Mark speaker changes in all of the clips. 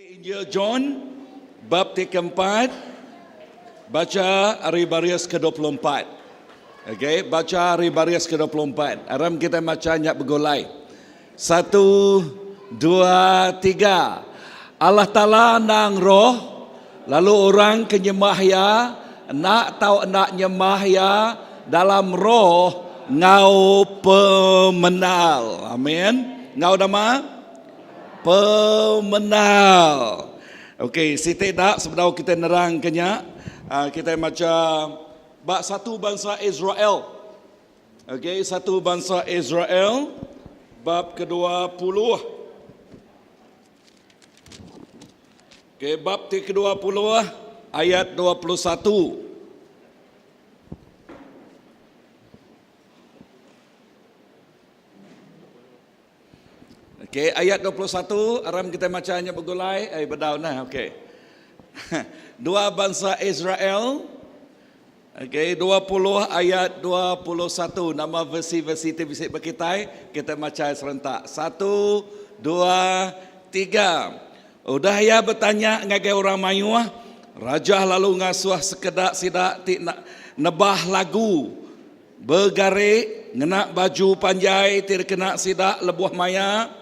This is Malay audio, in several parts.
Speaker 1: Injil John bab keempat, baca hari baris ke-24. Okey, baca hari baris ke-24. Aram kita bacanya bergolai. 1, 2, 3. Allah Ta'ala nang roh, lalu orang kenyembah ya, nak tahu nak nyembah ya dalam roh ngau pemenal. Amin. Ngau nama pemenal. Okey, siti tak sebelum kita nerangkannya, kita baca bab satu bangsa Israel. Okey, satu bangsa Israel bab ke-20. Okey, bab ke-20 ayat 21. Okey, ayat 21, aram kita bacanya bergulai, berdaun nah, okey. Dua bangsa Israel, okey, 20 ayat 21, nama versi-versi TVC berkitai, kita baca serentak. 1, 2, 3. Udah ya bertanya ngagai orang mayuah, raja lalu ngasuh sekedak sidak tik nak nebah lagu, bergarik, ngenak baju panjai, tik kena sidak lebuh maya,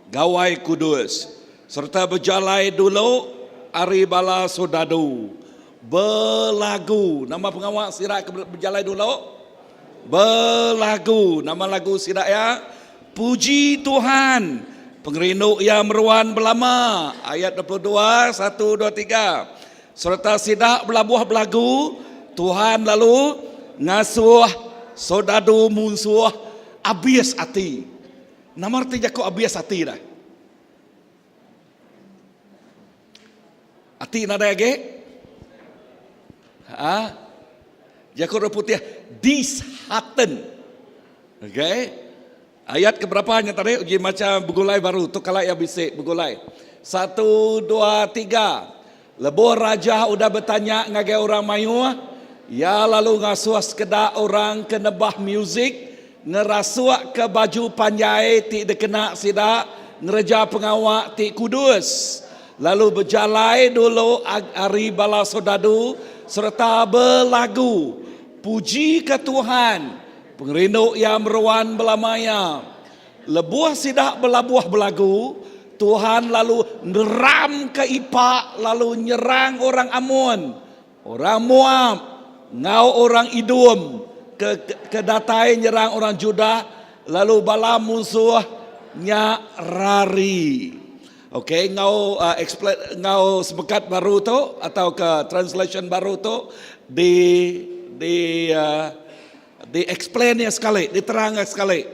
Speaker 1: gawai kudus serta berjalai dulu ari bala sodadu berlagu. Nama pengawal sirat berjalai dulu berlagu. Nama lagu sirat ya, puji Tuhan pengerinduk yang meruan belama. Ayat 22, 1, 2, 3. Serta sidak belabuh belagu, Tuhan lalu ngasuh sodadu munsuh abias ati. Nama arti jaku abias hati dah. Hati nada lagi? Jaku putih dishearten. Okay. Ayat keberapanya tadi uji macam bergulai baru tu kalau ya bisik bergulai. 1, 2, 3. Lebuh raja udah bertanya ngagai orang mayu, ya lalu ngasuh sekedar orang ke nebah muzik, ngerasuak ke baju panjai ti dekena sidak, ngereja pengawak ti kudus, lalu berjalai dulu ari bala sodadu serta berlagu puji ke Tuhan pengerinduk yang meruan belamaya. Lebuh sidak belabuh belagu, Tuhan lalu neram ke ipak, lalu nyerang orang Amun, orang Moab, ngau orang Idum, ke datai nyerang orang Judah, lalu bala musuhnya rari. Okey, ngau ngau sepekat baru tu atau ke translation baru tu di explain sekali, diterang sekali.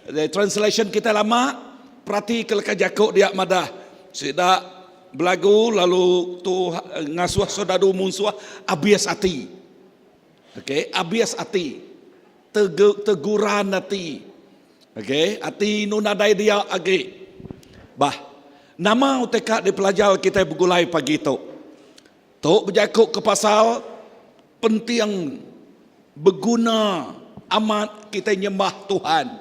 Speaker 1: Di translation kita lama perhati kelaka jakuk dia madah. Sidak belagu lalu tu ngasuh sodadu musuh abias hati. Okey, abias hati, teguran hati. Okey, hati nunadai dia agi. Bah, nama UTK di pelajar kita bergulai pagi tu. Tok berjakuk ke pasal penting berguna amat kita nyembah Tuhan.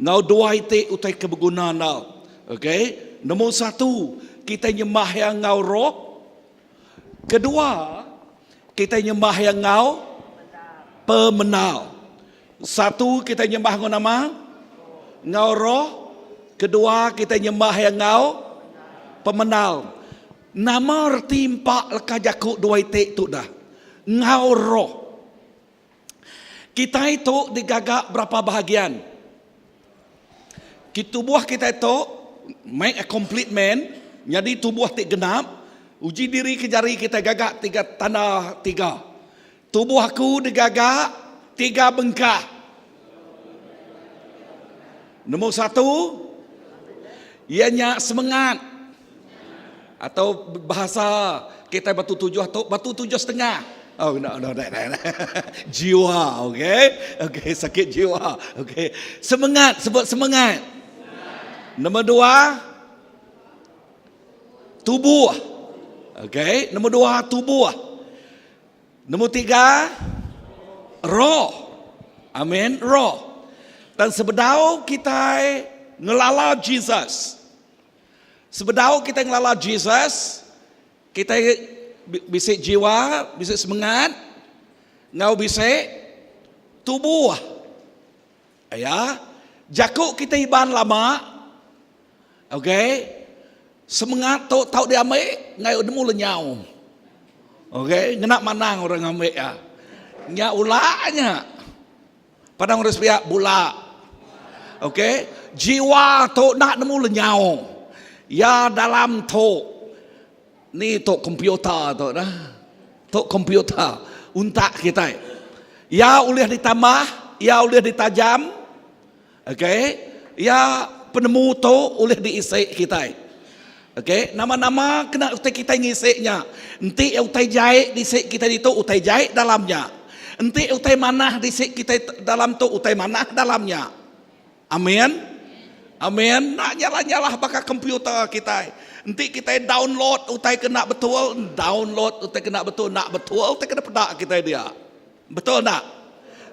Speaker 1: Ngau dua itu UTK berguna nau. Okey, nombor 1 kita nyembah yang ngau roh. Kedua, kita nyembah yang ngau pemenal. 1 kita nyembah ngau nama ngau roh. Kedua kita nyembah yang ngau pemenal. Nama arti empat leka jakuk dua itik tu dah. Ngau roh. Kita itu digagak berapa bahagian? Tubuh kita itu make a complete man. Jadi tubuh tik genap. Uji diri kejari kita gagak 3 tanda 3. Tubuh aku digagak 3 bengkak. Nombor 1, ianya semangat. Atau bahasa kita batu 7 atau batu 7,5. Oh, no. Jiwa, okey? Okey, sakit jiwa. Okey. Semangat, sebut semangat. Nombor 2, tubuh. Okey, nombor 2 tubuh. Nombor 3, roh. Amin, roh. Dan sebedau kita ngelala Jesus, Sebedau kita ngelala Jesus, kita bisik jiwa, bisik semangat, ngau bisik tubuh. Ya, jakuk kita iban lama. Okey. Semangat tau dia ambil, ngai demu lenyau. Okey, ngenak manang orang ambil ya. Nya ulanya. Padang orang sepiak bula. Okey, jiwa tu nak nemu lenyau. Ya dalam tu ni tu komputer tu dah. Tu komputer untak kita. Ya boleh ditambah, ya boleh ditajam. Okey, ya penemu tu boleh diisi kita. Okey, nama-nama kena utai kita ngisiknya. Nanti utai jahit disik kita itu utai jahit dalamnya. Nanti utai manah disik kita dalam tu utai manah dalamnya. Amin. Amin. Nak nyalah-nyalah pakai komputer kita. Nanti kita download utai kena betul, download utai kena betul, nak betul utai kena pedak kita dia. Betul tak?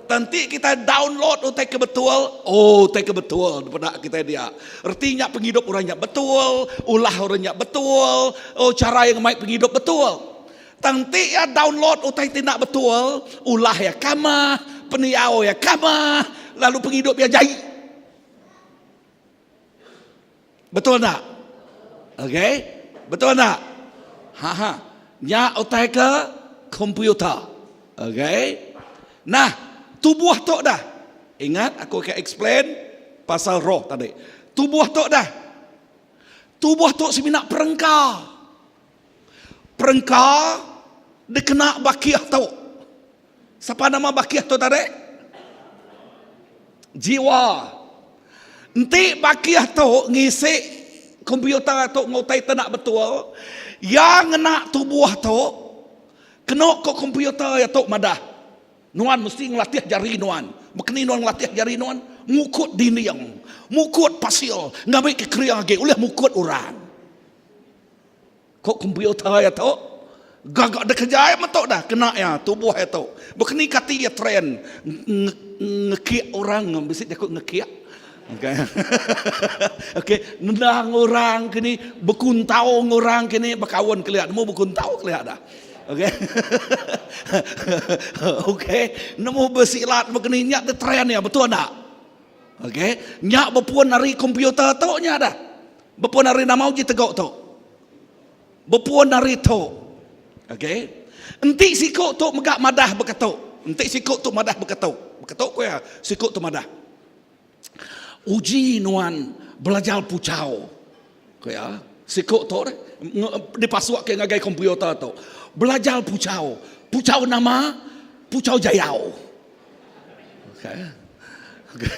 Speaker 1: Nanti kita download utai kebetul, utai kebetul pada kita dia. Artinya penghidup orangnya betul, ulah orangnya betul, cara yang baik penghidup betul. Nanti ya download utai tidak betul, ulah ya kama, peniau ya kama, lalu penghidup ya jahit. Betul tak? Okey, betul tak? Nya utai ke komputer. Okey. Nah, tubuh tu dah. Ingat aku akan explain pasal roh tadi. Tubuh tu dah. Tubuh tu sebenarnya perengka. Perengka dikena bakiah tu. Siapa nama bakiah tu tadi? Jiwa. Nanti bakiah tu ngisi komputer tu ngotai tenak betul. Yang nak tubuh tu kena ke komputer ya tu madah. Nuan mesti ngelatih jari nuan. Makni nuan ngelatih jari nuan. Mukut diniang. Mukut pasil. Ngambil ke kriang lagi. Oleh mukut orang. Kok komputer ya tu. Gagak dah kerja ya matok dah. Kena ya tubuh ya tu. Makni kati ya tren. Ngekiak orang. Bisik dia kok ngekiak. Okay. Okay. Nendang orang kini. Berkuntau orang kini. Berkawan kelihat. Mau berkuntau kelihat dah. Okey. Okey, nemu bersilat begini nyak de tren ya, betul tak? Okey, nyak berpuan dari komputer tu nya dah. Berpuan dari nama uji tegak tu. Berpuan dari tu. Okey. Enti sikuk tu megak madah berketuk. Enti sikuk tu madah berketuk. Berketuk ko ya, sikuk tu madah. Uji nuan belajar pucau. Ko ya, sikuk tu dipasuak ke ngagai komputer tu. Belajar pucau. Pucau nama Pucau Jayau. Okay. Okay.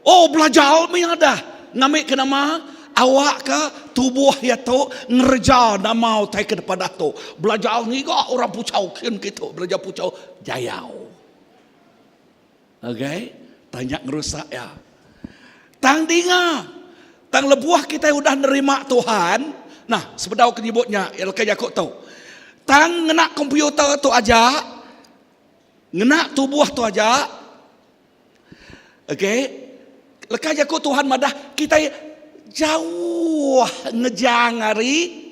Speaker 1: Oh belajar mi ada. Ngambil ke nama awak ke tubuh ya tu ngerja nama utai ke depan tu. Belajar ni kok orang pucau kan gitu. Belajar Pucau Jayau. Okay. Tanya ngerusak ya. Tang dinga. Tang lebuah kita udah nerima Tuhan. Nah, sebedau kenyebutnya, ilka Yakub tahu. Tang ngena komputer tu aja, ngena tubuh tu aja. Okey. Leka Yakub Tuhan madah kita jauh ngejang hari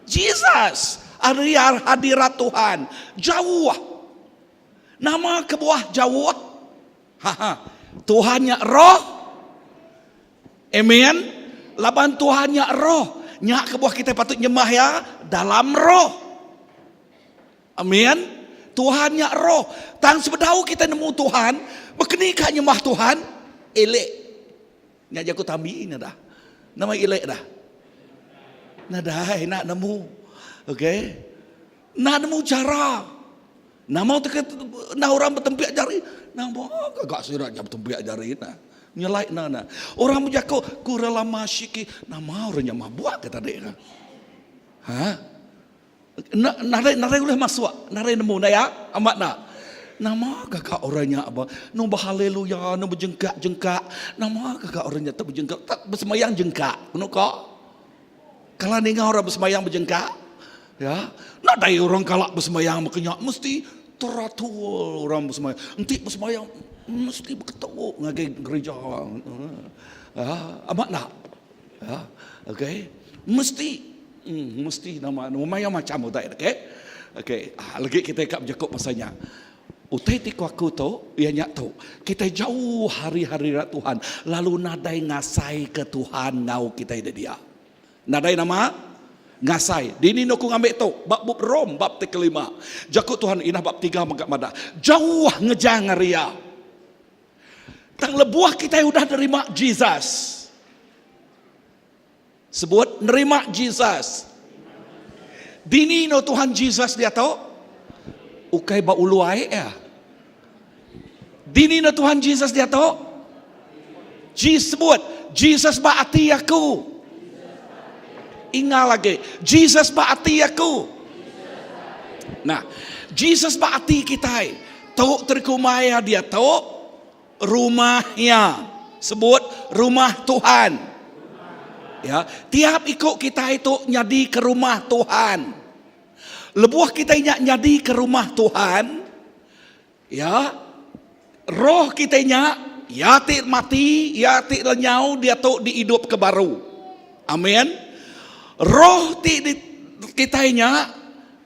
Speaker 1: Jesus, hari hadirat Tuhan. Jauh. Nama kebuah jauh. Tuhannya roh. Amen. Laban Tuhannya roh. Nyak kebuah kita patut nyembah ya dalam roh. Amin. Tuhannya roh. Tang sebedau kita nemu Tuhan, berkeni kak nyembah Tuhan, elek. Nyak jago tambi ini dah. Nama elek dah. Nah dah nak nemu. Okey. Nak nemu cara. Nama nak orang bertempiak jari. Nama agak sirat jam bertempiak jari nah. Nyelai nana. Orang menjako kurala masyiki nama orangnya mabuk kata dia. Ha? Narai boleh masuk. Narai nemu na ya? Amat nak. Nama kakak orangnya apa? No haleluya, no berjengkak. Nama kakak orangnya tak berjengkak, tak bersemayang jengkak. Kuno kok? Kalau dengar orang bersemayang berjengkak, ya. Nak dari orang kalak bersemayang makanya mesti teratur orang bersemayang. Nanti bersemayang mesti berketuk ngagai gereja. Amat nak. Ya, okey. Mesti nama macam utai, okey. Okey, lagi kita kap Jakob masanya. Utai ti aku tu, ianya tu. Kita jauh hari-hari Tuhan, lalu nadai ngasai ke Tuhan ngau kita dia. Nadai nama ngasai. Dini no ku ngambil tu, bab Rom bab kelima. Jakob Tuhan inah bab 3 magak mada. Jauh ngejang ria. Tang lebuah kita udah nerima Jesus. Sebut nerima Jesus. Dini no Tuhan Jesus dia tahu. Ukai ba uluai ya. Dini no Tuhan Jesus dia tahu. Sebut Jesus ba ati aku. Ingat lagi, Jesus ba ati aku. Nah, Jesus ba ati kita. Tahu terkumaya dia tahu rumahnya. Sebut rumah Tuhan. Ya, tiap ikut kita itu nyadi ke rumah Tuhan. Lebuah kita nyadi ke rumah Tuhan, ya, roh kita ya ti mati, ya ti lenyau, dia tu dihidup ke baru. Amin. Roh ti kita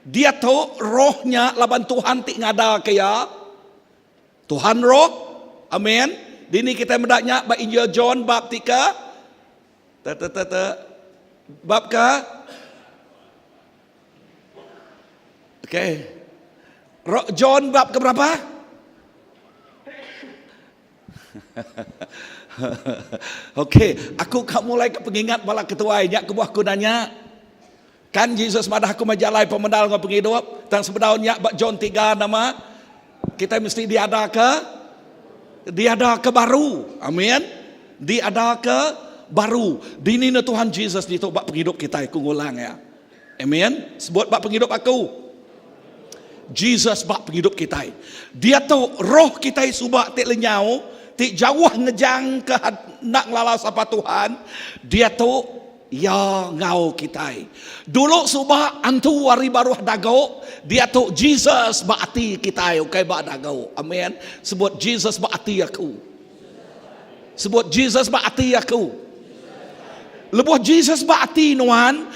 Speaker 1: dia tu rohnya laban Tuhan ti ngada kaya. Tuhan roh, amin. Dini kita mendaknya ba Injil John bab 3. Bab ke? Okey. John bab ke berapa? Okey, aku mulai ke pengingat bala ketua nya ke buah kunanya. Kan Yesus madah aku majalai pemendal ngau penghidup, tang sebenarnya bab John 3 nama kita mesti diada ke baru. Amin. Diada ke baru. Dini na Tuhan Jesus dito bab penghidup kita aku ngulang ya. Amin. Sebut bab penghidup aku. Jesus bak penghidup kita. Dia tahu roh kita subak tik lenyau, tik jauh ngejang ke nak lala sapa Tuhan. Dia tahu ya ngau kita. Dulu subak antu wari baruh dagau, dia tahu Jesus bak ati kita okay bak dagau. Amin. Sebut Jesus bak ati aku. Sebut Jesus bak ati aku. Lebuh Jesus bakti nuan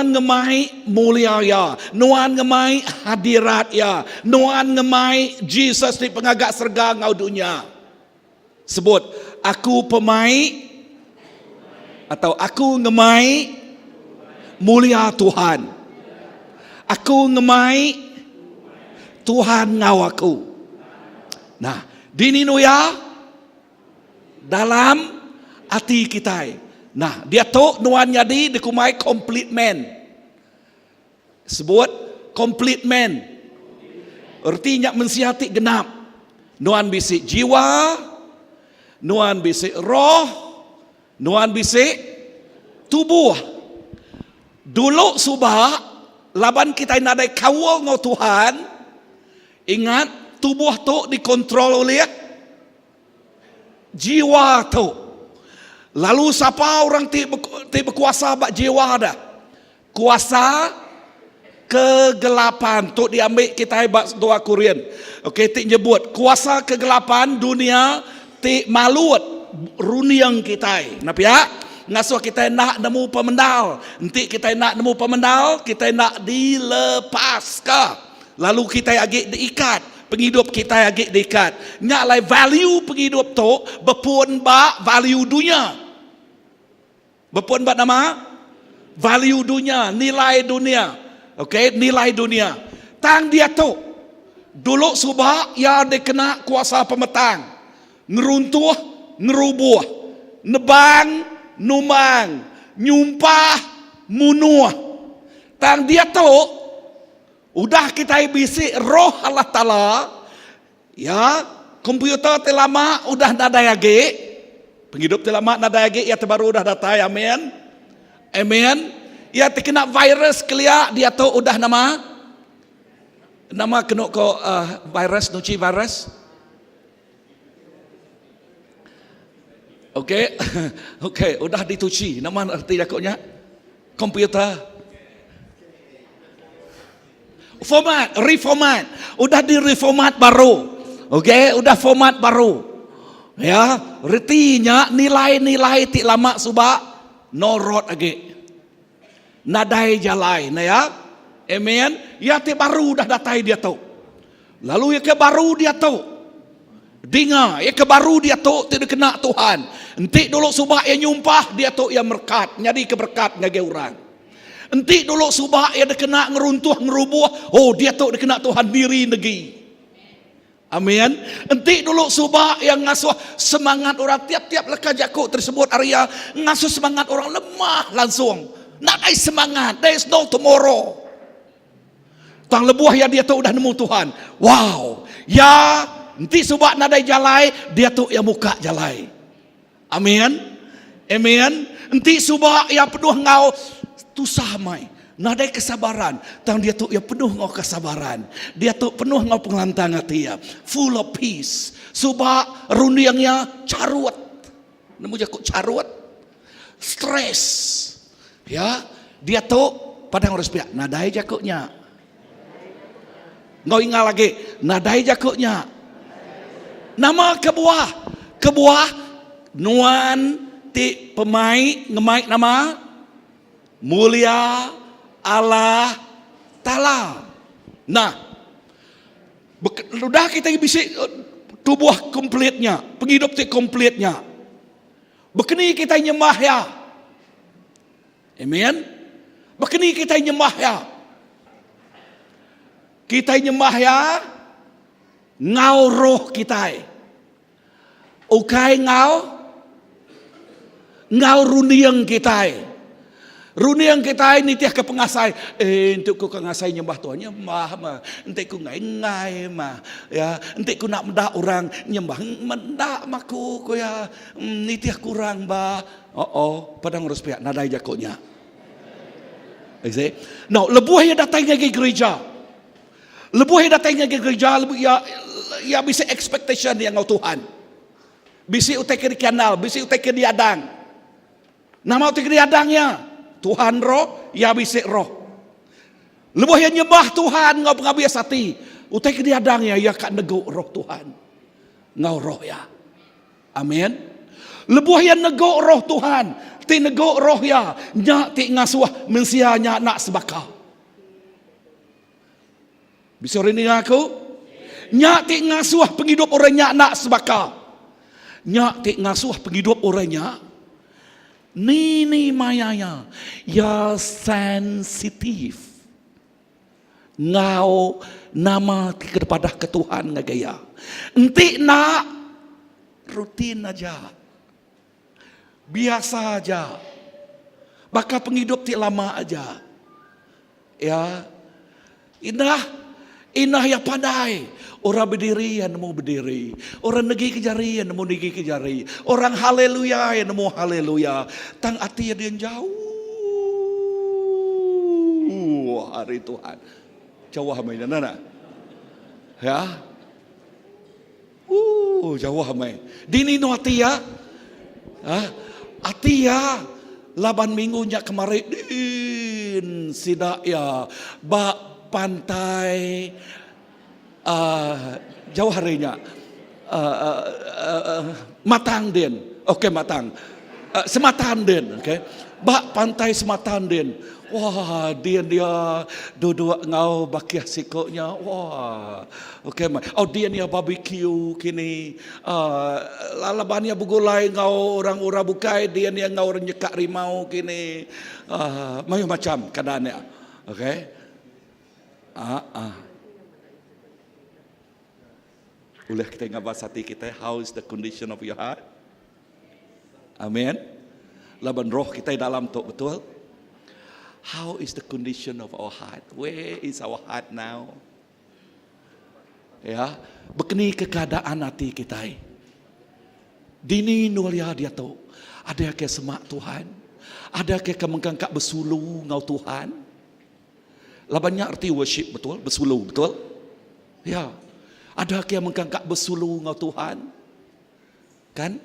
Speaker 1: ngemai mulia ya, nuan ngemai hadirat ya, nuan ngemai Jesus di pengagak serga ngau dunia. Sebut, aku pemai atau aku ngemai mulia Tuhan. Aku ngemai Tuhan ngau aku. Nah, dini nuya dalam hati kita. Nah, dia tahu nuan jadi dikumai complete man. Sebut complete man. Artinya mensiasati genap. Nuan bisik jiwa, nuan bisik roh, nuan bisik tubuh. Dulu subah laban kita nadai kawal ngau Tuhan. Ingat tubuh tu dikontrol oleh jiwa tu. Lalu siapa orang ti berkuasa bak jiwa dah? Kuasa kegelapan tu diambil kita hebat doa Korean. Okey, ti nyebut kuasa kegelapan dunia ti malut runiang kita. Napa ya? Ngasuh kita nak nemu pemendal. Nanti kita nak nemu pemendal, kita nak dilepas ke? Lalu kita agak diikat. Penghidup kita agak diikat. Nyak lai value penghidup tu berpun ba value dunia. Berpun ba nama? Value dunia, nilai dunia. Okey, nilai dunia. Tang dia tu. Dulu subah ya dia kena kuasa pemetang. Ngeruntuh, ngerubuh. Nebang, numang. Nyumpah, munuh. Tang dia tu udah kita bisik roh Allah Ta'ala. Ya, komputer telama udah nada lagi. Penghidup telama nada lagi, ya terbaru udah data, amin. Amin. Ya terkena virus kelia, dia tahu udah nama kena ko virus, nuci virus. Okey. Okey, udah dituci. Nama arti jakutnya? Komputer. Reformat. Udah direformat baru. Okey, udah format baru. Ya, artinya nilai-nilai ti lama subak norot age. Nadai jalai na ya. Amen. Ya te baru dah datai dia tu. Lalu ya ke baru dia tu. Dengar, ya ke baru dia tu tidak kena Tuhan. Enti dulu subah ya nyumpah dia tu ya berkat, nyari keberkat ngage orang. Enti dulu subah ya kena ngeruntuh ngerubuh, oh dia tu kena Tuhan diri negeri. Amin. Enti dulu subah yang ngasuh semangat orang tiap-tiap leka jakuk tersebut Arya ngasuh semangat orang lemah langsung. Nak ada semangat, there is no tomorrow. Tang lebuah ya dia tu udah nemu Tuhan. Wow, ya nanti subak nadai jalai, dia tu yang muka jalai. Amin. Amin. Nanti subak yang penuh ngau tu samai. Nadai kesabaran. Tang dia tu yang penuh ngau kesabaran. Dia tu penuh ngau penglantang hati ya. Full of peace. Subak runiangnya carut. Nemu jakuk carut. Stress. Ya. Dia tu padang harus pihak. Nadai jakuknya. Ngau ingat lagi. Nadai jakuknya. Nama kebuah nuan ti pemai ngemai nama mulia Allah Ta'ala. Nah, sudah kita bisa tubuh komplitnya, penghidup ti komplitnya. Bekeni kita nyembah ya. Amen. Bekeni kita nyembah ya. Kita nyembah ya. Ngau roh kita. Ukai ngau runiang kita. Runiang kita ini tiap ke pengasai. Untuk ku pengasai nyembah Tuhan nyembah mah. Untuk ku ngai mah. Ya, untuk ku nak mendak orang nyembah mendak maku ku ya. Ni tiap kurang bah. Padang urus pihak nadai jakutnya. Now, lebuh yang datang ke gereja. Lebuh yang datang ke gereja, ya bisa expectation yang ngau Tuhan. Bisi utai ke kanal, bisi utai ke diadang. Nama utai ke diadangnya Tuhan roh, ya bisi roh. Lebuh yang nyembah Tuhan ngau pengabias hati. Utai ke diadangnya ya kak nego roh Tuhan. Ngau roh ya. Amin. Lebuh yang nego roh Tuhan, ti nego roh ya, nya ti ngasuh mensianya nak sebaka. Bisa rini aku? Nya ti ngasuh penghidup orangnya nak sebaka. Nya ti ngasuh penghidup orangnya nini mayanya ya sensitif ngau nama ti kepada ke Tuhan ngagaya enti nak rutin aja biasa aja bakal penghidup ti lama aja ya inah ya pandai. Orang berdiri yang nemu berdiri. Orang negi kejari yang nemu negi kejari. Orang haleluya yang nemu haleluya. Tang hati yang jauh hari Tuhan. Jauh hamai nana. Ya. Jauh hamai. Dini no hati ya. Hati ya. 8 minggunya kemarin din sidak ya. Bak pantai jauh harinya Matang din. Okey Matang. Sematan din, okey. Bak pantai Sematan din. Wah, dia duduk ngau bakiah sikoknya. Wah. Okey mai. Oh dia ni barbecue kini. Lalabannya begulai ngau orang-orang bukai, dia ni ngau orang nyekak rimau kini. Macam keadaannya. Okey. Boleh kita ngabas hati kita, how is the condition of your heart? Amen. Laban roh kita dalam tu betul. How is the condition of our heart? Where is our heart now? Ya, begini keadaan hati kita. Dini nulia dia tu. Ada ke semak Tuhan. Ada ke mengangkat bersulu ngau Tuhan. Labannya arti worship betul, bersulu betul. Ya. Ada yang mengangkat bersulu ngau Tuhan. Kan?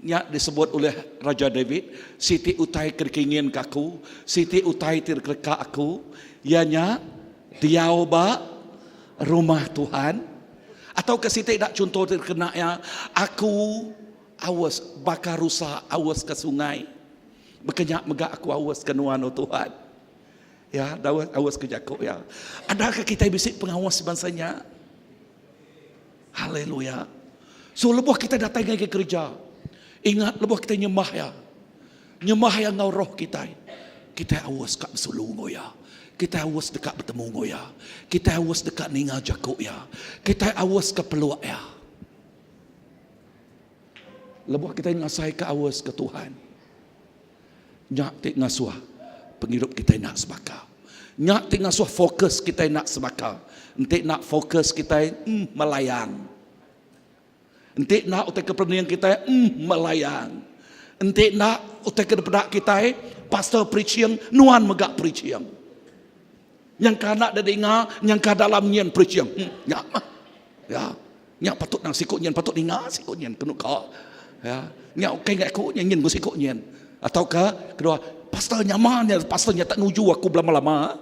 Speaker 1: Yang disebut oleh Raja David, Siti utai kerkingin kaku, Siti utai tirkerka aku, ianya diau ba rumah Tuhan. Atau ke Siti tak contoh terkena ya, aku awas bakar rusak awas ke sungai. Berkenyak megak aku awas kenuan oh Tuhan. Ya, awas kejaku ya. Adakah kita bisik pengawas bangsanya? Haleluya. So lebuh kita datang ke kerja. Ingat lebuh kita nyembah ya. Nyembah yang ngau roh kita. Kita awas kat besulungo ya. Kita awas dekat bertemu ya. Kita awas dekat ningal jakuk ya. Kita awas ke peluak ya. Lebuh kita ngasai ke awas ke Tuhan. Nyak tik ngasuh penghidup kita nak sebakar. Nyak tik ngasuh fokus kita nak sebakar. Entik nak fokus kita melayang. Entik nak utai kepernian kita melayang. Entik nak utai kedepedak kita pastor preaching nuan megak preaching. Yang kanak dah dengar, yang ka dalam nyen preaching. Nyak mah. Ya. Nyak patut nang sikut nyen patut dengar sikut nyen kenu ka. Ya. Nyak okay ngak aku nyen go sikut nyen. Ataukah kedua pastor nyamannya pastornya tak nuju aku belama-lama.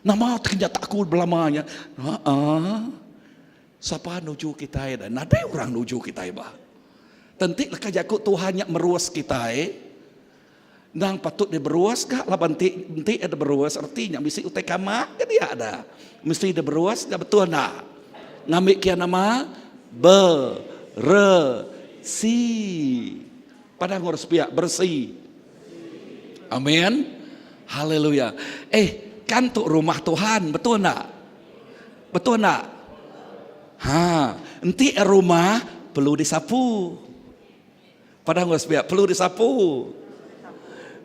Speaker 1: Nama ternyata aku belamanya. Siapa nuju kita dan ada orang nuju kita bah. Tentik lekah jakut Tuhan yang meruas kita nang patut dia beruas gak lah bentik ada beruas artinya mesti utai kamar kan dia ada. Mesti dia beruas gak betul nak. Ngambil kian nama bersih. Padahal harus pihak bersih. Amin. Haleluya. Kan untuk rumah Tuhan, betul tak? Betul tak? Nanti rumah perlu disapu. Padahal harus pihak perlu disapu.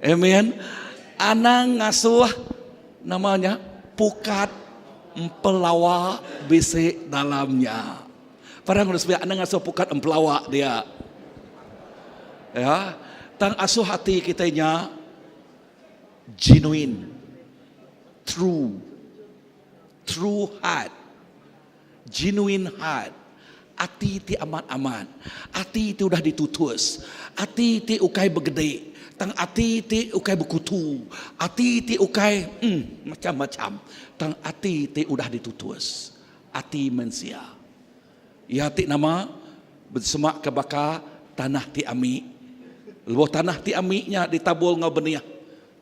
Speaker 1: Amin. Anang ngasuh namanya pukat empelawak bisik dalamnya. Padahal harus pihak anang ngasuh pukat empelawak dia. Ya, tang asuh hati kitanya genuine, true heart, genuine heart. Hati ti aman-aman, hati ti udah ditutus, hati ti ukai begede, tang hati ti ukai berkutu, hati ti ukai macam-macam, tang hati ti udah ditutus, hati manusia. Ya ti nama bersemak ke baka tanah ti ami. Lebuh tanah ti amiknya ditabul ngau benih.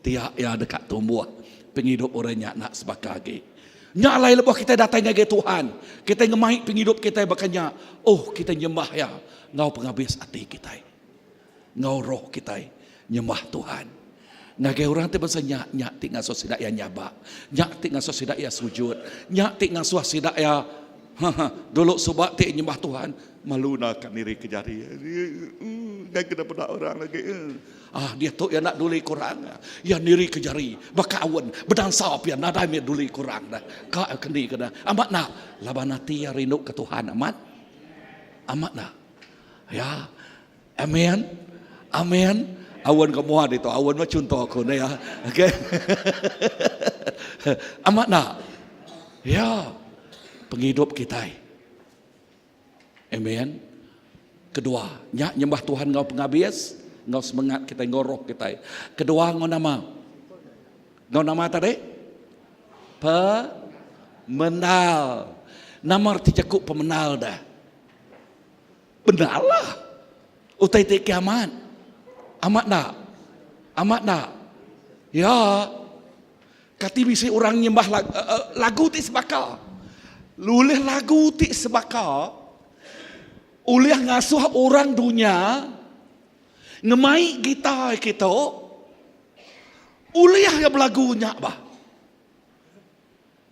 Speaker 1: Tiak ya dekat tumbuh. Penghidup orangnya nak sebakage. Nyak lai lebuh kita datang ke Tuhan. Kita ngemai penghidup kita bakanya. Oh kita nyembah ya. Ngau penghabis hati kita. Ngau roh kita. Nyembah Tuhan. Ngagai orang tu bahasa nyak tik ngasuh sidak ya nyabak. Nyak tik ngasuh sidak ya sujud. Nyak tik ngasuh sidak ya dulu subak tik nyembah Tuhan. Malunakan diri ke jari. Dan kena pada orang lagi. Dia tu yang nak duli kurang. Ya diri ke jari. Bakawan. Berdansap ya nadai dia duli kurang. Kak kendi kena. Amat nak. Laban hati ya rindu ke Tuhan. Amat. Amat nak. Ya. Amen. Amen. Awan kamu ada itu. Awan mah contoh aku ya. Okay. Amat nak. Ya. Penghidup kita. Amen. Kedua, nyak nyembah Tuhan ngau penghabis, ngau semangat kita ngoroh kita. Kedua ngau nama. Ngau nama tadi? Pemenal. Nama arti cukup pemenal dah. Benar lah. Utai tik kiamat. Amat nak. Amat nak. Ya. Kati bisi orang nyembah lagu tik sebakar. Lulih lagu tik sebakar. Oleh ngasuh orang dunia ngemai gitar kita oleh yang belagunya bah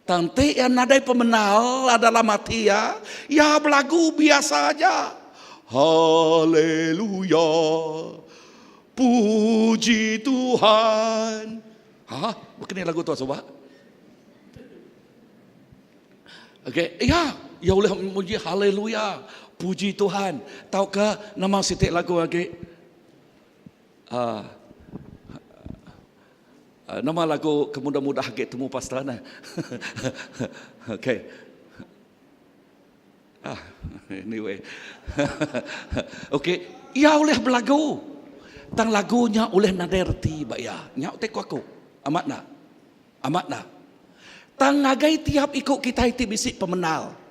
Speaker 1: tanti yang nadai pemenal adalah mati ya belagu biasa aja. Haleluya puji Tuhan. Bukan lagu tu sobat. Okey, ya oleh memuji haleluya. Puji Tuhan. Tahukah nama sitik lagu lagi? Nama lagu kemudah-mudah lagi temu pastelana. Okay. Anyway. Okay. Ya oleh belagu. Tang lagunya oleh naderti baya. Nyak tek aku. Amat nak. Amat nak. Tang ngagai tiap ikut kita itu bisik pemenal.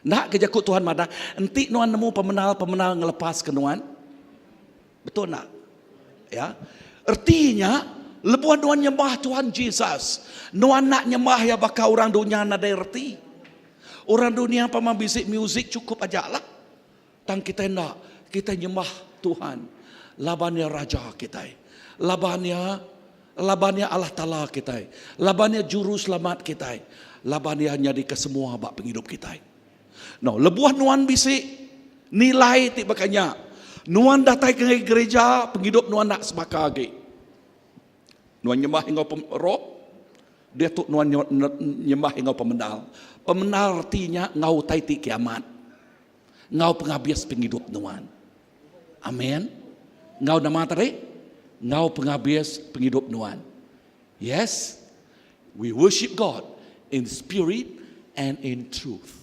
Speaker 1: Nak kejakut Tuhan mada, enti nuan nemu pemenal ngelepas ke nuan. Betul nak? Ya. Artinya, lebuan nuan nyembah Tuhan Yesus. Nuan nak nyembah ya bakal orang dunia nada erti. Orang dunia pamang bisik muzik cukup aja lah. Tang kita nak, kita nyembah Tuhan. Labannya Raja kita. Labannya Allah Ta'ala kita. Labannya Juru Selamat kita. Labannya nyadi kesemua bak penghidup kita. No, lebuah nuan bisik nilai ti bakanya. Nuan datang ke gereja, penghidup nuan nak sebagai. Nuan nyembah engkau roh, dia tu nuan nyembah engkau pemendal. Pemendal artinya ngau taiti kiamat. Ngau penghabis penghidup nuan. Amin. Ngau nama tadi, ngau penghabis penghidup nuan. Yes, we worship God in spirit and in truth.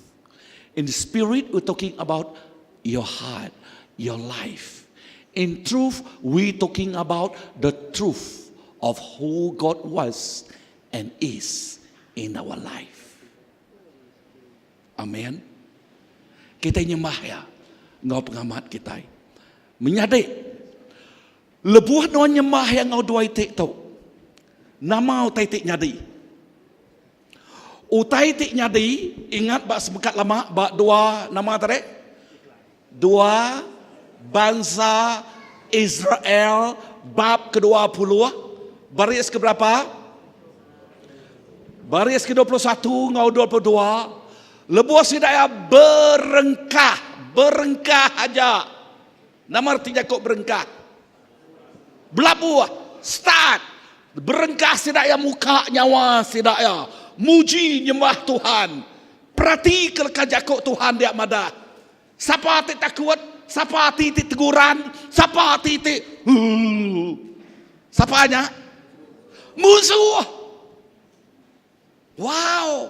Speaker 1: In the spirit, we're talking about your heart, your life. In truth, we're talking about the truth of who God was and is in our life. Amen. Kita nyembah ya, ngau pengamat kita. Menyadik, lebuah nuan nyembah yang ngau dua itik tu. Nama utai itik nyadi. Utai itik nyadi, ingat bak sebekat lama, bak dua nama tadi? Dua bangsa Israel, bab ke-20, baris ke berapa? Baris ke-21, ngau 22. Lebuah sidaya berengkah aja. Nama artinya kok berengkah? Belabuah, start. Berengkah sidaya muka nyawa sidaya. Muji nyembah Tuhan. Perhati kelekajak kok Tuhan dia madah. Siapa hati takut, siapa hati teguran, siapa hati siapanya? Musuh. Wow.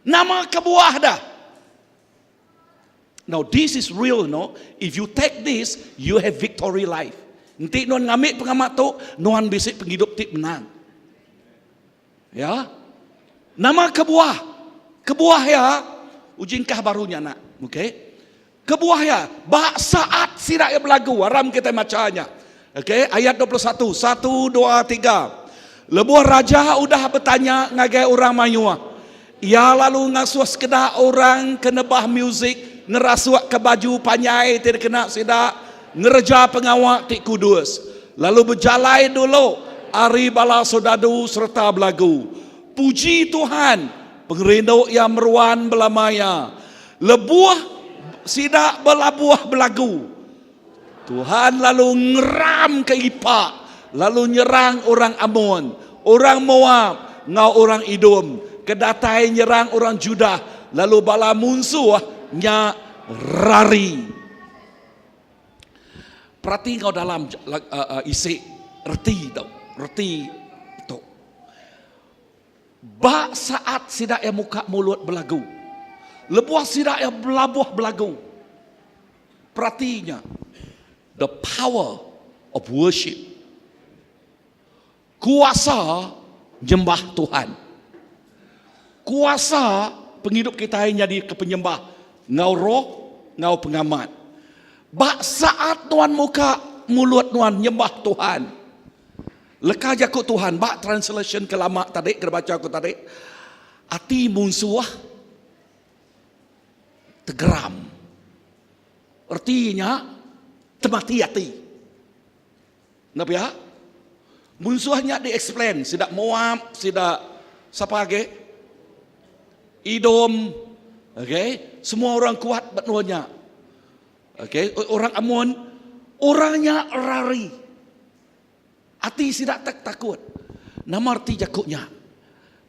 Speaker 1: Nama kebuah dah. Now this is real, no? If you take this, you have victory life. Nanti nuan ngambil pengamat tu, nuan bisik penghidup tip menang. Ya. Nama kebuah. Kebuah ya, ujingkah barunya nak. Okey. Kebuah ya, bak saat sirak yang berlagu, haram kita macanya. Okey, ayat 21, 1, 2, 3. Lebuah raja udah bertanya ngagai orang mayua. Ia lalu ngasuh sekedar orang kenebah muzik, ngerasuak ke baju panyai tidak kena sidak, ngereja pengawak tik kudus. Lalu berjalai dulu ari bala sodadu serta belagu. Puji Tuhan, pengerinduk yang meruan belamaya. Lebuah sidak belabuah belagu. Tuhan lalu ngeram ke Ipak, lalu nyerang orang Ammon, orang Moab, ngau orang Edom, kedatai nyerang orang Judah, lalu bala musuh nya rari. Perhati kau dalam isi reti tau, reti tu. Bak saat sidak yang muka mulut belagu, lebuah sidak yang belabuh belagu. Perhatinya, the power of worship. Kuasa nyembah Tuhan. Kuasa penghidup kita yang jadi kepenyembah. Ngau roh, ngau pengamat. Bak saat tuan muka mulut tuan nyembah Tuhan. Leka jakut Tuhan. Bak translation ke lama tadi, kena baca aku tadi. Hati musuh tegeram. Artinya temati hati. Kenapa ya? Musuhnya di-explain. Sidak Moab, sidak siapa lagi? Edom. Okay? Semua orang kuat betulnya. Okay? Orang Ammon, orangnya rari. Hati sidak takut. Nama arti jakutnya.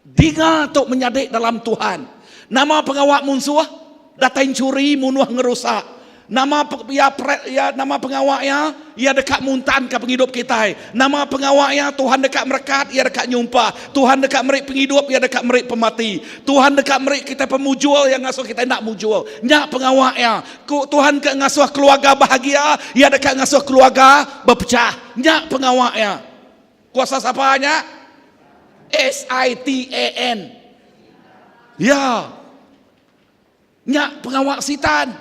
Speaker 1: Dinga untuk menyadik dalam Tuhan. Nama pengawak musuh, datain curi, munuh ngerusak. Nama nama pengawaknya ia dekat muntan ke penghidup kita. Nama pengawaknya Tuhan dekat merekat, ia dekat nyumpah. Tuhan dekat merik penghidup, ia dekat merik pemati. Tuhan dekat merik kita pemujul yang ngasuh kita nak mujul. Nyak pengawaknya. Tuhan ke ngasuh keluarga bahagia, ia dekat ngasuh keluarga berpecah. Nyak pengawaknya. Kuasa siapanya? SITAN. Ya. Nyak pengawak sitan.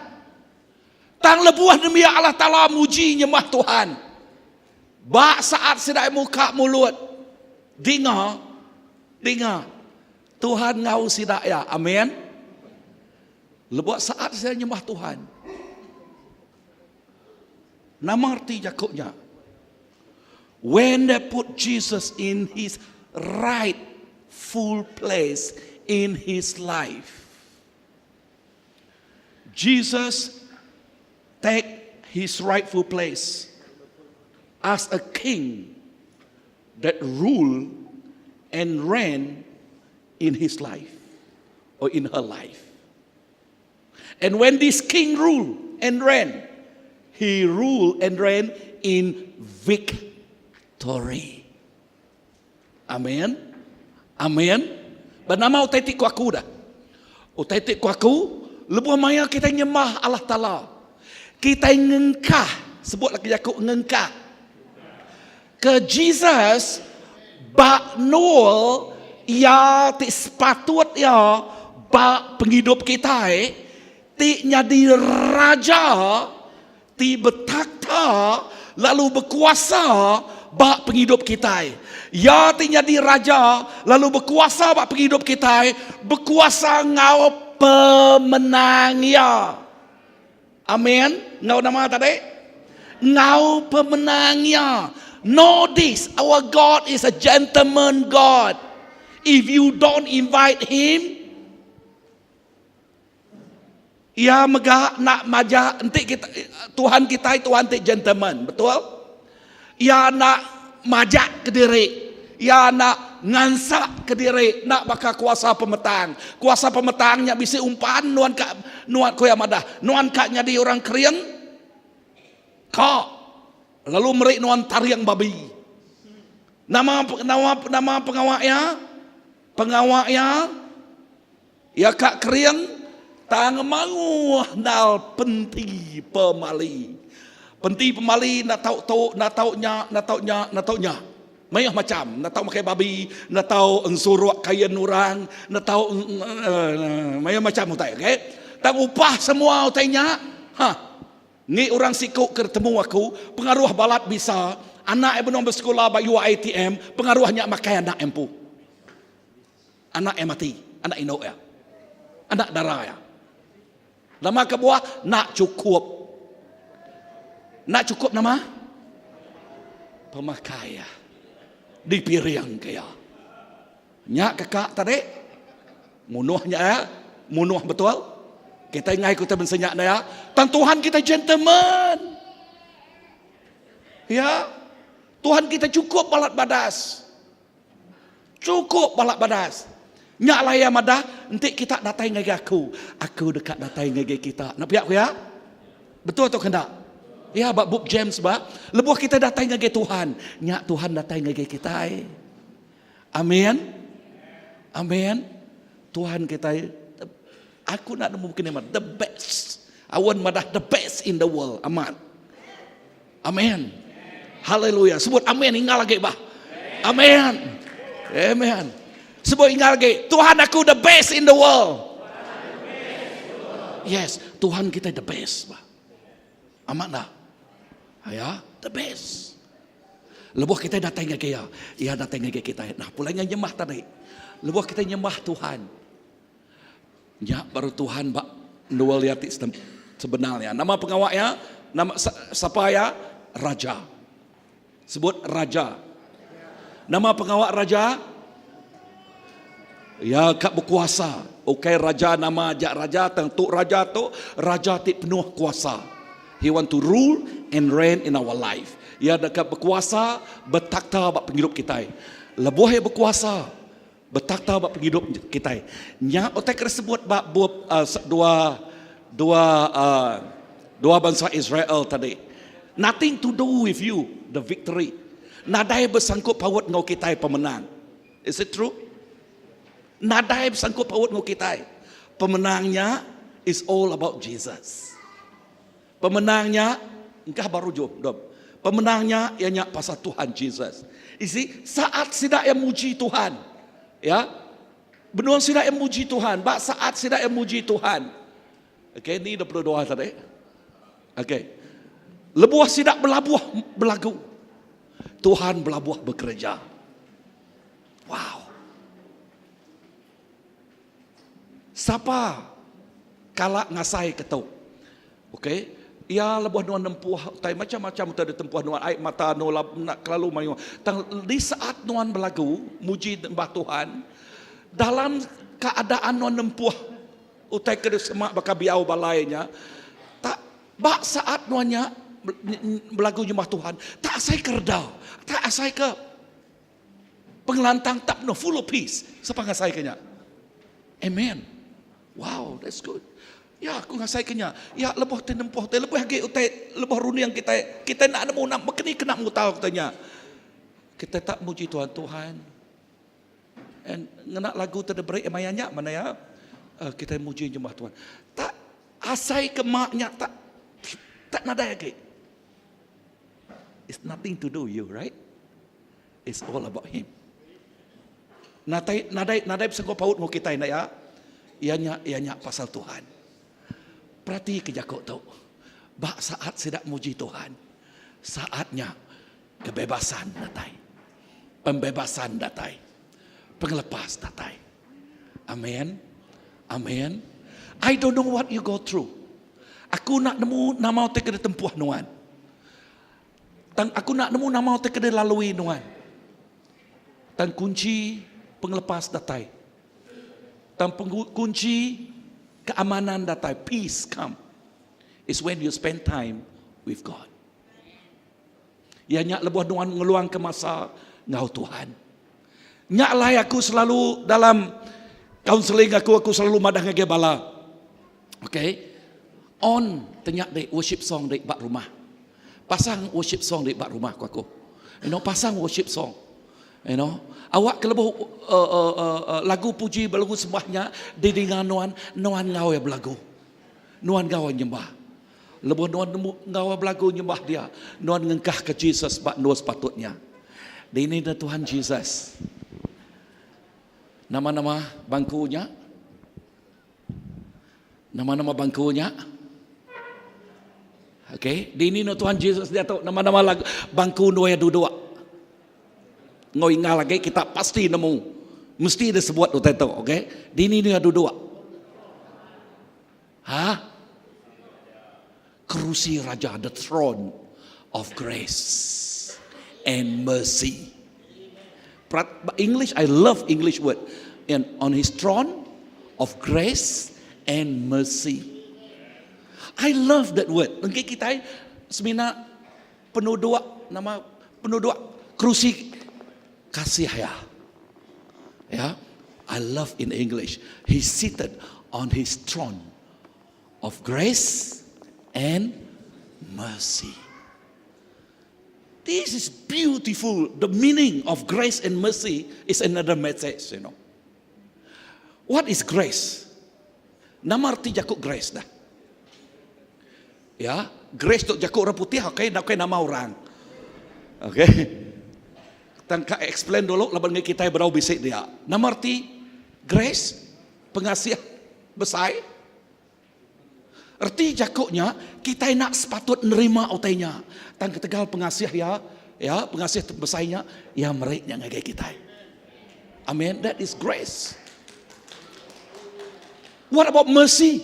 Speaker 1: Tang lebuah demi Allah Ta'ala muji nyembah Tuhan. Ba saat sidai muka mulut. Dengar. Tuhan ngau sidai ya. Amin. Lebuat saat saya nyembah Tuhan. Nama arti Yakobnya. When they put Jesus in his rightful place in his life. Jesus take his rightful place as a king that rule and reign in his life or in her life. And when this king rule and reign, he rule and reign in victory. Amen. Amen. Bernama utaitik ku aku dah. Utaitik ku aku. Lebuh maya kita nyembah Allah Ta'ala. Kita ngengkah. Sebut lagi Yakub ngengkah. Ke Jesus. Bak Noel. Ya ti sepatut ya. Bak penghidup kita. Ti nyadi raja. Ti bertakhta. Lalu berkuasa. Bak penghidup kita. Ya ti nyadi raja. Lalu berkuasa bak penghidup kita. Berkuasa ngau pemenangnya. Amin. Ngau nama tadi? Ngau pemenangnya. Know this, our God is a gentleman God. If you don't invite him, ya megah nak majak nanti kita Tuhan kita itu Tuhan gentleman, betul? Ya nak majak ke diri, ya nak ngansak ke diri, nak bakal kuasa pemetang. Kuasa pemetangnya bisa umpan nuan ko yang madah. Nuan kaknya di orang krian. Kak. Lalu merik nuan tariang babi. Nama pengawaknya. Pengawaknya. Ya kak krian. Tang mangu nal penti pemali. Penti pemali nak taunya. Mayah macam, nak tahu makai babi, nak tahu ensuruk kain orang, nak tahu mayah macam utai, okey? Tang upah semua utainya. Ni orang sikuk ketemu aku, pengaruh balat bisa, anak belum bersekolah bayu ATM, pengaruhnya makai anak empu. Anak mati, anak induk ya. Anak darah ya. Nama kebuah nak cukup. Nak cukup nama? Pemakaian. Di piring kaya. Nyak kakak tadi. Munuhnya ya. Munuh betul. Kita ingat kita mensenyak ya. Tang Tuhan kita gentleman. Ya. Tuhan kita cukup balat badas. Cukup balat badas. Nyak lah ya madah. Nanti kita datang ngagi aku. Aku dekat datang ngagi kita. Nak piak aku ya? Betul atau kendak? Ya, bak book James bak. Lebuh kita datang ngagi Tuhan. Nyak Tuhan datang ngagi kita. Amin. Amin. Tuhan kita. Aku nak mungkin the best. I want madah the best in the world. Aman. Amin. Haleluya. Sebut amin. Ingat lagi bah. Amin. Amin. Sebut ingat lagi. Tuhan aku the best in the world. Yes. Tuhan kita the best bah. Aman dah. Ya, the best. Lebuh kita datang ke dia. Ia datang ke kita. Nah, pulangnya nyembah tadi. Lebuh kita nyembah Tuhan. Ya, baru Tuhan bak Noel lihat sebenarnya. Nama pengawaknya, nama siapa ya? Raja. Sebut raja. Nama pengawak raja? Ya, kak berkuasa. Okey, raja nama ajak raja, tentu raja tu raja ti penuh kuasa. He want to rule and reign in our life. Ia dekat berkuasa, bertakhta bak penghidup kita. Lebuh yang berkuasa, bertakhta bak penghidup kita. Nya otak tersebut bak dua bangsa Israel tadi. Nothing to do with you, the victory. Nadai bersangkut paut ngau kita pemenang. Is it true? Nadai bersangkut paut ngau kita. Pemenangnya is all about Jesus. Pemenangnya, engkau baru jom. Pemenangnya ianya pasal Tuhan Jesus. Isi saat sidak yang muji Tuhan, ya, benar sidak yang muji Tuhan. Bak saat sidak yang muji Tuhan. Okay, ni 22 tadi. Okay, lebuah sidak berlabuh berlagu. Tuhan belabuh bekerja. Wow. Siapa kalak ngasai ketuk? Okey. Ya lebuh nuan nempuh tai macam-macam ada tempuh nuan air mata no nak kelalu mayu. Tang di saat nuan berlagu muji nyembah Tuhan dalam keadaan nuan nempuh utai ke semak bakal biau balainya tak bak saat nuannya berlagu nyembah Tuhan tak asai kerda, tak asai ke pengelantang tak no full of peace. Siapa ngasai kenya? Amen. Wow, that's good. Ya, aku ngasai kenya. Ya, lebih tenempoh, lebih lagi utai, lebih runi yang kita nak nemu nak bekeni kena mutal katanya. Kita tak muji Tuhan. And ngenak lagu terdebrik emayanya mana ya? Kita muji nyembah Tuhan. Tak asai ke maknya tak nada lagi. It's nothing to do you, right? It's all about Him. Nadai pesengko paut mau kita ini ya. Ianya pasal Tuhan. Perhati kejakok tu. Bak saat sedap muji Tuhan. Saatnya kebebasan datai. Pembebasan datai. Penglepas datai. Amen. Amen. I don't know what you go through. Aku nak nemu nama te kena tempuh nuan. Aku nak nemu nama te kena lalui nuan. Dan kunci penglepas datai. Dan kunci keamanan datai, peace come, is when you spend time with God. Ianya lebuh nuan ngeluang ke masa ngau Tuhan. Nyaklah aku selalu dalam counseling aku selalu madah ngege bala. Okay? On tenyak dek worship song dek bak rumah. Pasang worship song dek bak rumah aku. Pasang worship song. Awak kelebuh lagu puji berlagu sembahnya didengar nuan ngau ya berlagu. Nuan ngau nyembah. Lebuh nuan ngau berlagu nyembah dia. Nuan ngengkah ke Jesus bak nuan sepatutnya. Ini dah Tuhan Jesus. Nama-nama bangkunya. Nama-nama bangkunya. Okey, ini dah Tuhan Jesus dia tahu nama-nama lagu bangku nuan duduk. Ngoi ingat lagi kita pasti nemu. Mesti ada sebuat utai tu, okey? Dini ni ada dua. Kerusi raja, the throne of grace and mercy. English, I love English word. And on his throne of grace and mercy. I love that word. Mungkin kita semina penuh dua nama penuh dua kerusi kasih ya. I love in English. He's seated on his throne of grace and mercy. This is beautiful. The meaning of grace and mercy is another message, What is grace? Nama arti jakuk grace dah. Ya, grace tu jakuk orang putih, nak nama orang. Tangka explain dulu laban kita berau bisik dia. Nama arti grace, pengasih besar. Arti jakuknya kita nak sepatut nerima utainya. Tang ketegal pengasih ya pengasih besarnya ya meriknya ngagai kita. Amen. That is grace. What about mercy?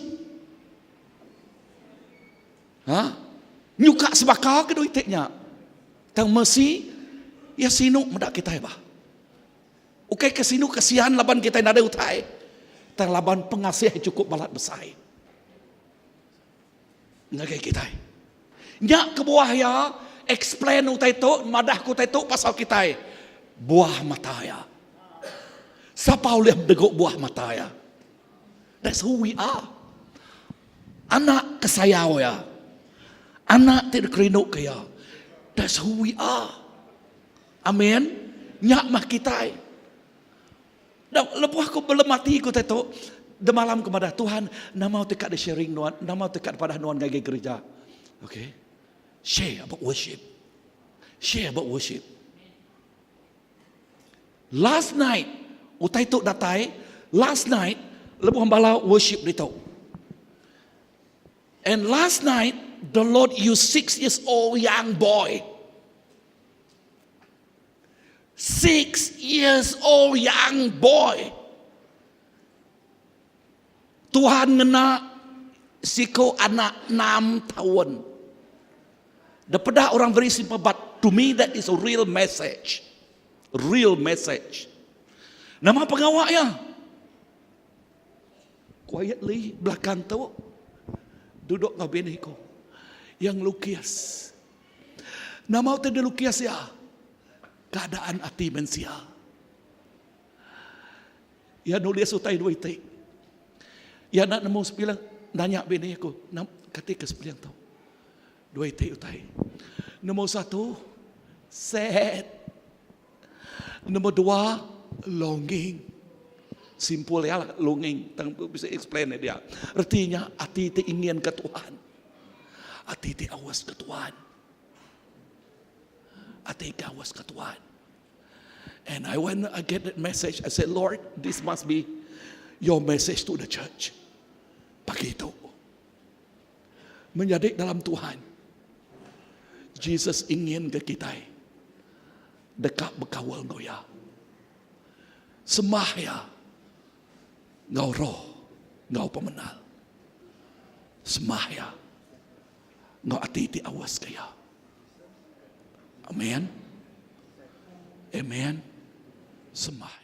Speaker 1: Nyuka sebakar ke duitnya. Tang mercy ya sinu medak kita bah. Ukai ke sinu kasihan laban kita nada utai. Tang laban pengasih cukup balat besar. Ngagai kita. Nyak ke buah ya explain utai tu madah ku utai tu pasal kita. Buah mata ya. Siapa boleh degok buah mata ya? That's who we are. Anak kesayaw ya. Anak tidak kerinuk kaya. That's who we are. Amen. Nyak mah kita. Dan lepas aku belum mati aku tahu. De malam kepada Tuhan, nama tekat de sharing nuan, nama tekat pada nuan gaya gereja. Okay. Share about worship. Share about worship. Last night, utai tu datai. Last night, lepas hambala worship di tu. And last night, the Lord used 6 years old young boy. 6 years old young boy. Tuhan ngena siko anak 6 tahun. Daripada orang very simple, but to me that is a real message. Real message. Nama pengawalnya? Quietly belakang tu duduk dengan bini ko yang lukis. Nama tu dia lukis ya. Keadaan hati manusia. Ya nulis utai dua itik. Ya nak nemu sepilang nanya bini aku, ketika sepilang tu. Dua itik utai. Nombor 1, sad. Nombor 2, longing. Simple ya lah, longing. Tak bisa explain dia. Artinya hati ingin ke Tuhan. Hati awas ke Tuhan. Hati awas ke Tuhan. And when I get that message, I said, Lord, this must be your message to the church. Pagi itu. Menjadi dalam Tuhan. Jesus ingin ke kita. Dekat berkawal ngoya. Semahya. Ngau roh. Ngau pemenal. Semahya. Ngau hati awas kaya. Amen. Amen. Semah.